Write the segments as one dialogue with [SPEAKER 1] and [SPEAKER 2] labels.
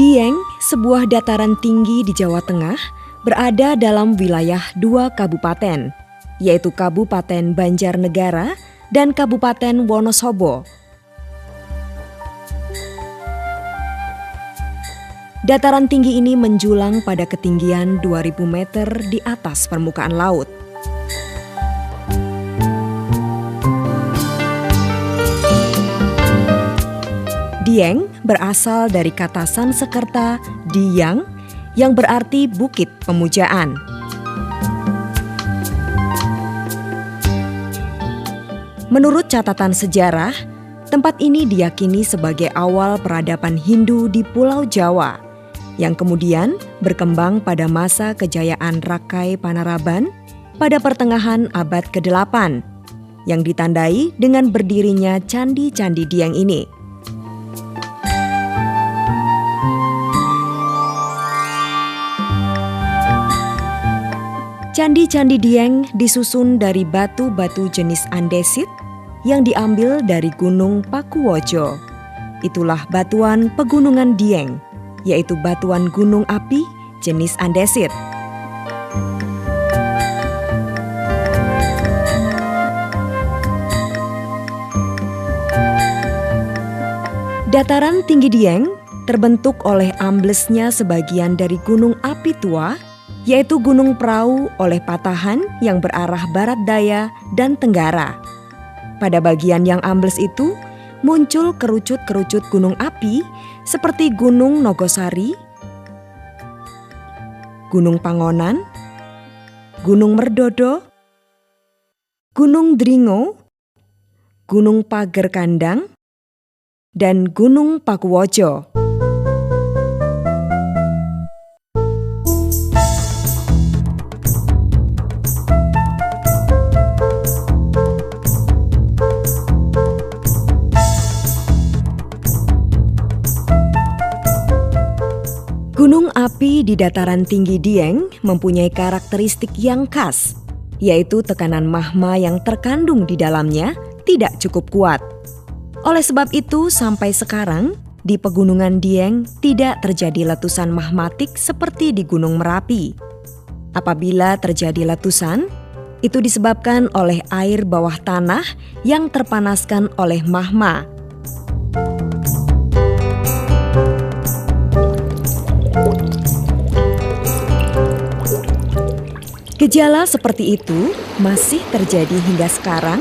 [SPEAKER 1] Dieng, sebuah dataran tinggi di Jawa Tengah, berada dalam wilayah 2 kabupaten, yaitu Kabupaten Banjarnegara dan Kabupaten Wonosobo. Dataran tinggi ini menjulang pada ketinggian 2000 meter di atas permukaan laut. Dieng berasal dari kata Sanskerta Diyang yang berarti bukit pemujaan. Menurut catatan sejarah, tempat ini diyakini sebagai awal peradaban Hindu di Pulau Jawa, yang kemudian berkembang pada masa kejayaan Rakai Panaraban pada pertengahan abad ke-8, yang ditandai dengan berdirinya Candi-Candi Dieng ini. Candi-Candi Dieng disusun dari batu-batu jenis andesit yang diambil dari Gunung Pakuwojo. Itulah batuan pegunungan Dieng, yaitu batuan gunung api jenis andesit. Dataran tinggi Dieng terbentuk oleh amblesnya sebagian dari gunung api tua, yaitu Gunung Prau oleh patahan yang berarah barat daya dan tenggara. Pada bagian yang ambles itu muncul kerucut-kerucut gunung api seperti Gunung Nogosari, Gunung Pangonan, Gunung Merdodo, Gunung Dringo, Gunung Pager Kandang, dan Gunung Pakuwojo. Gunung api di dataran tinggi Dieng mempunyai karakteristik yang khas, yaitu tekanan magma yang terkandung di dalamnya tidak cukup kuat. Oleh sebab itu, sampai sekarang di pegunungan Dieng tidak terjadi letusan magmatik seperti di Gunung Merapi. Apabila terjadi letusan, itu disebabkan oleh air bawah tanah yang terpanaskan oleh magma. Gejala seperti itu masih terjadi hingga sekarang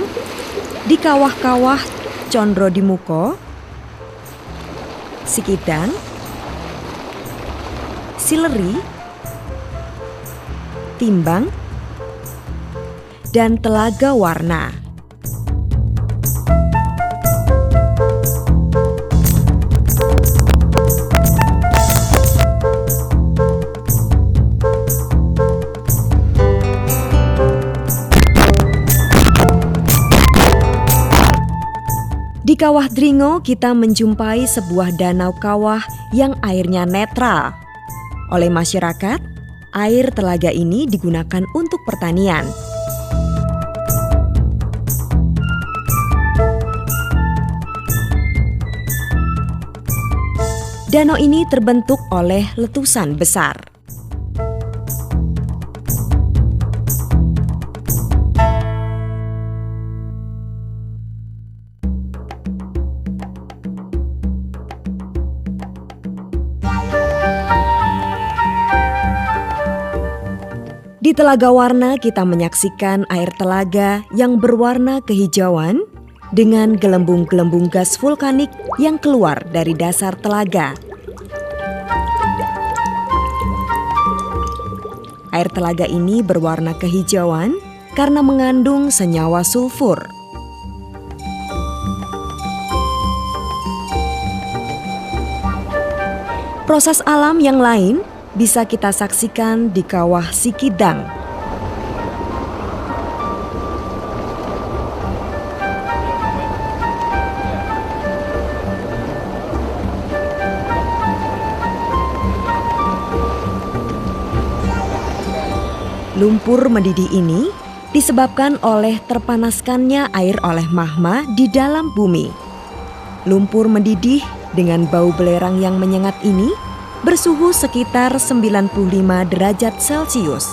[SPEAKER 1] di kawah-kawah Condro-Dimuko, Sikidang, Sileri, Timbang, dan Telaga Warna. Di Kawah Dringo kita menjumpai sebuah danau kawah yang airnya netral. Oleh masyarakat, air telaga ini digunakan untuk pertanian. Danau ini terbentuk oleh letusan besar. Di Telaga Warna kita menyaksikan air telaga yang berwarna kehijauan dengan gelembung-gelembung gas vulkanik yang keluar dari dasar telaga. Air telaga ini berwarna kehijauan karena mengandung senyawa sulfur. Proses alam yang lain bisa kita saksikan di Kawah Sikidang. Lumpur mendidih ini disebabkan oleh terpanaskannya air oleh magma di dalam bumi. Lumpur mendidih dengan bau belerang yang menyengat ini bersuhu sekitar 95 derajat Celcius.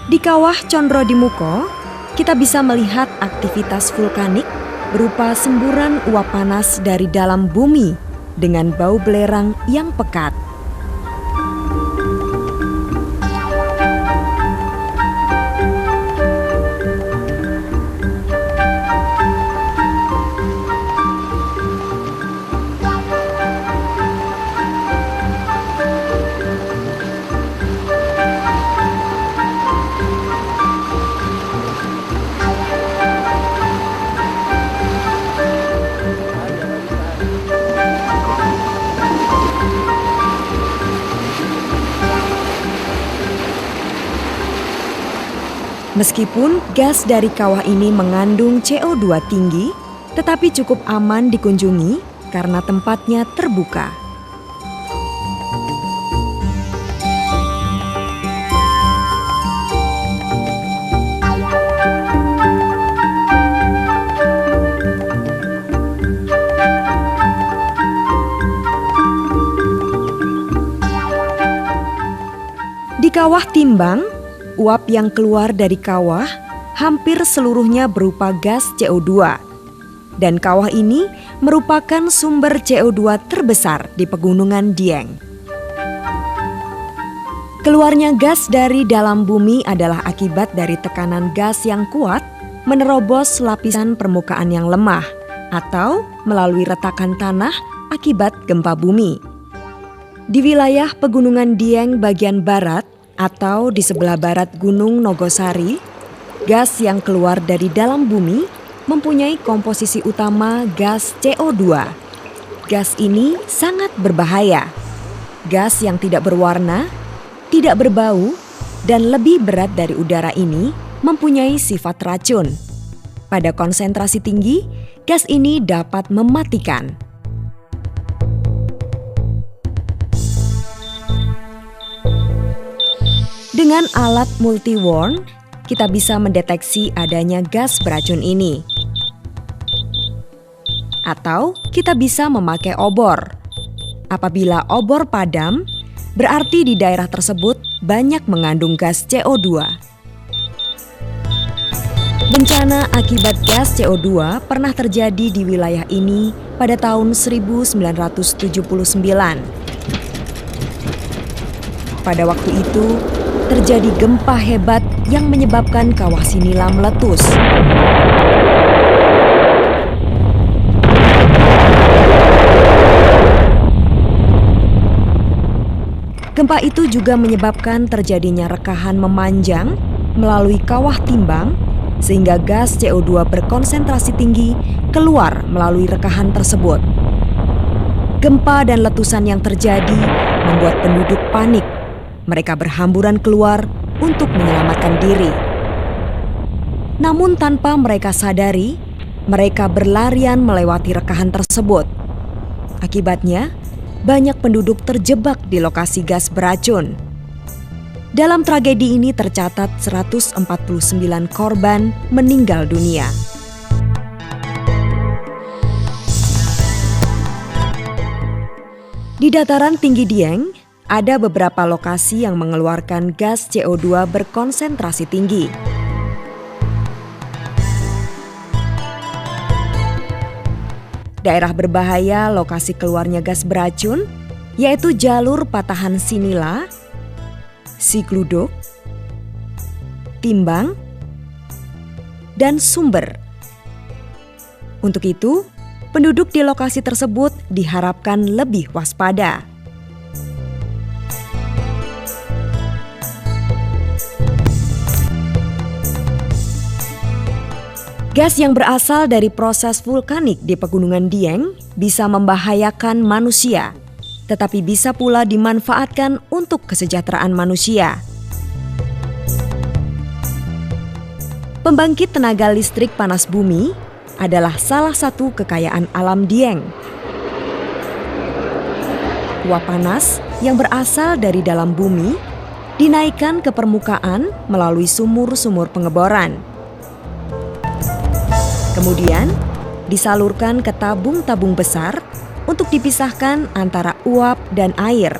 [SPEAKER 1] Di kawah Condro di Muko, kita bisa melihat aktivitas vulkanik berupa semburan uap panas dari dalam bumi dengan bau belerang yang pekat. Meskipun gas dari kawah ini mengandung CO2 tinggi, tetapi cukup aman dikunjungi karena tempatnya terbuka. Di kawah Timbang, uap yang keluar dari kawah hampir seluruhnya berupa gas CO2. Dan kawah ini merupakan sumber CO2 terbesar di pegunungan Dieng. Keluarnya gas dari dalam bumi adalah akibat dari tekanan gas yang kuat menerobos lapisan permukaan yang lemah atau melalui retakan tanah akibat gempa bumi. Di wilayah pegunungan Dieng bagian barat atau di sebelah barat Gunung Nogosari, gas yang keluar dari dalam bumi mempunyai komposisi utama gas CO2. Gas ini sangat berbahaya. Gas yang tidak berwarna, tidak berbau, dan lebih berat dari udara ini mempunyai sifat racun. Pada konsentrasi tinggi, gas ini dapat mematikan. Dengan alat multi-worn, kita bisa mendeteksi adanya gas beracun ini. Atau kita bisa memakai obor. Apabila obor padam, berarti di daerah tersebut banyak mengandung gas CO2. Bencana akibat gas CO2 pernah terjadi di wilayah ini pada tahun 1979. Pada waktu itu, terjadi gempa hebat yang menyebabkan kawah Sinila meletus. Gempa itu juga menyebabkan terjadinya rekahan memanjang melalui kawah Timbang, sehingga gas CO2 berkonsentrasi tinggi keluar melalui rekahan tersebut. Gempa dan letusan yang terjadi membuat penduduk panik. Mereka berhamburan keluar untuk menyelamatkan diri. Namun tanpa mereka sadari, mereka berlarian melewati rekahan tersebut. Akibatnya, banyak penduduk terjebak di lokasi gas beracun. Dalam tragedi ini tercatat 149 korban meninggal dunia. Di dataran tinggi Dieng, ada beberapa lokasi yang mengeluarkan gas CO2 berkonsentrasi tinggi. Daerah berbahaya lokasi keluarnya gas beracun yaitu jalur patahan Sinila, Sigluduk, Timbang, dan Sumber. Untuk itu, penduduk di lokasi tersebut diharapkan lebih waspada. Gas yang berasal dari proses vulkanik di Pegunungan Dieng bisa membahayakan manusia, tetapi bisa pula dimanfaatkan untuk kesejahteraan manusia. Pembangkit tenaga listrik panas bumi adalah salah satu kekayaan alam Dieng. Uap panas yang berasal dari dalam bumi dinaikkan ke permukaan melalui sumur-sumur pengeboran. Kemudian disalurkan ke tabung-tabung besar untuk dipisahkan antara uap dan air.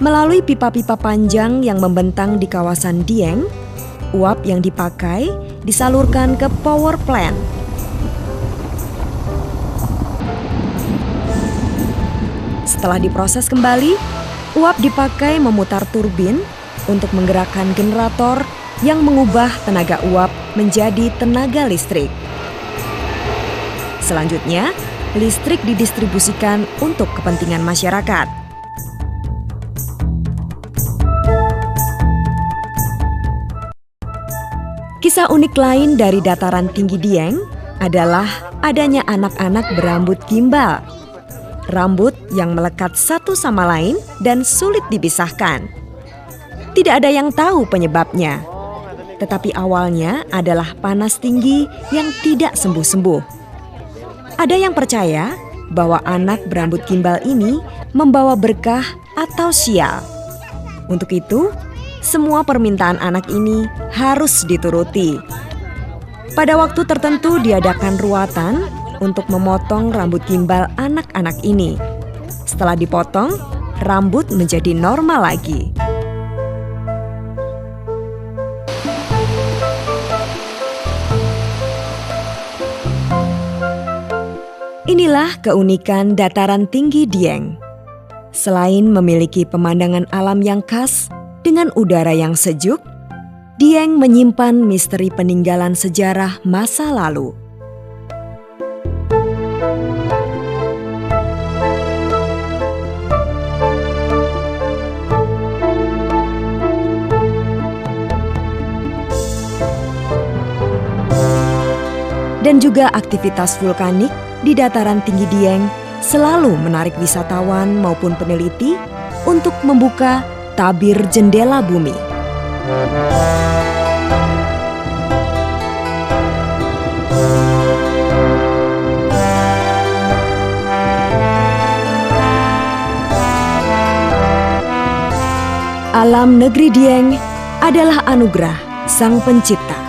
[SPEAKER 1] Melalui pipa-pipa panjang yang membentang di kawasan Dieng, uap yang dipakai disalurkan ke power plant. Setelah diproses kembali, uap dipakai memutar turbin untuk menggerakkan generator yang mengubah tenaga uap menjadi tenaga listrik. Selanjutnya, listrik didistribusikan untuk kepentingan masyarakat. Kisah unik lain dari dataran tinggi Dieng adalah adanya anak-anak berambut gimbal. Rambut yang melekat satu sama lain dan sulit dipisahkan. Tidak ada yang tahu penyebabnya. Tetapi awalnya adalah panas tinggi yang tidak sembuh-sembuh. Ada yang percaya bahwa anak berambut gimbal ini membawa berkah atau sial. Untuk itu, semua permintaan anak ini harus dituruti. Pada waktu tertentu diadakan ruatan untuk memotong rambut gimbal anak-anak ini. Setelah dipotong, rambut menjadi normal lagi. Inilah keunikan dataran tinggi Dieng. Selain memiliki pemandangan alam yang khas, dengan udara yang sejuk, Dieng menyimpan misteri peninggalan sejarah masa lalu. Dan juga aktivitas vulkanik di dataran tinggi Dieng selalu menarik wisatawan maupun peneliti untuk membuka tabir jendela bumi. Alam negeri Dieng adalah anugerah Sang Pencipta.